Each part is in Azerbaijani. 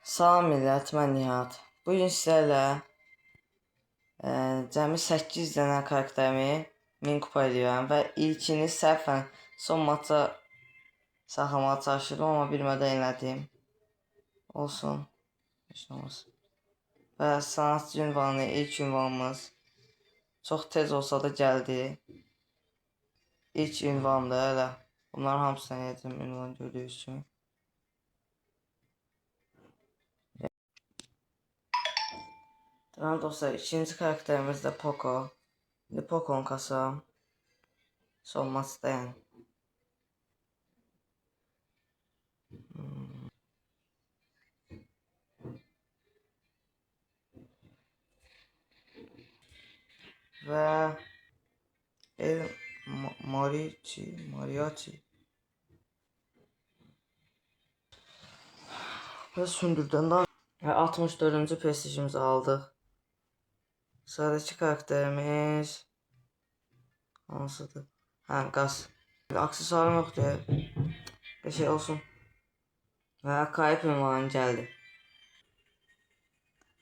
Salam millət, mən Nihat. Bugün sizlərlə cəmi 8 dənə karakterimi 1000 kupa edirəm və ilkini səhvən son maça saxlamağa çalışırdım, amma bilmədən elədim. Olsun. Heç nə olmaz. Və sanatçı ünvanı, ilk ünvanımız çox tez olsa da gəldi. İlk ünvandır hələ. Bunların hamısını yedim ünvan gördüyünüz kimi. Tamam dostlar, ikinci karakterimiz de Poco. Şimdi Poco'nun kasam. Son maçta yani. Ve Mariachi. Ve sündürden daha ve 64. prestijimizi aldık. Sıradaki karakterimiz hansıdır? Ha, Gaz. Aksesuarım yoktu ya. Bir şey olsun. Ve kayıp ünvanı geldi.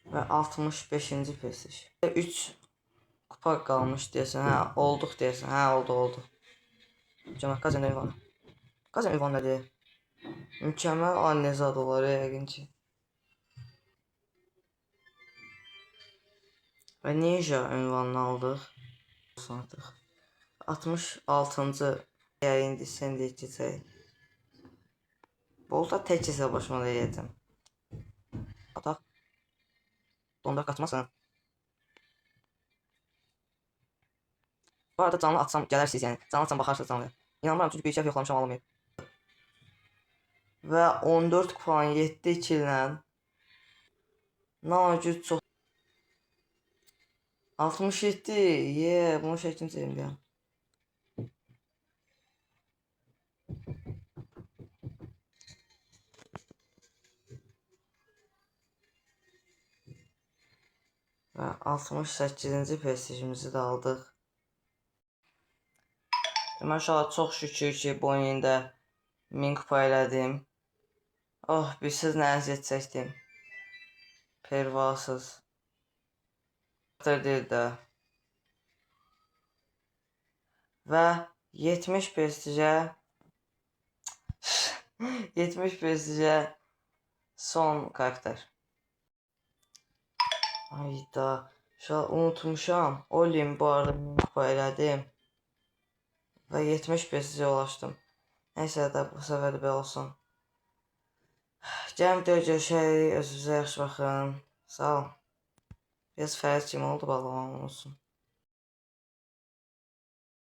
Ve 65. prestij. 3 kupa kalmış diyorsun. Ha, olduk diyorsun. Ha, oldu. Cəmək Qazan ünvanı. Qazan ünvanı nədir? Mükəmməl annezadıları yəqin ki. Və Ninja ünvanını aldıq. Artıq 66-cı yayın desəndə keçək. Bolta tək hesab başıma da yeyəcəm. Ataq. Donda qaçmasın. Bu arada canlı atsam gələrsiniz yəni. Canlı atsam baxarsınız canlıya. İnanmıram çünki bir şəf yoxlamışam almayıb. Və 14 puan 7 killə Nacüd çox 67. Bunu şəklini çekim ya. Və 68-ci prestijimizi də aldıq. Mən şahı çox şükür ki, bu oyunda 1000 kupa elədim. Oh, bilsiz nə əziyyət çəkdim. Pervasız. Deyil də. Və 70 prestijə 70 prestijə son karakter. Ayda. Şu an unutmuşam. Olim bu arada 1000 kupa elədim. Və 70 prestijə ulaşdım. Neysə də bu səfər də belə olsun. Gəlin videoya görüşək. Özünüzə yaxşı baxın. Sağ olun. Biraz fərz kimi oldu, bağlamam olsun.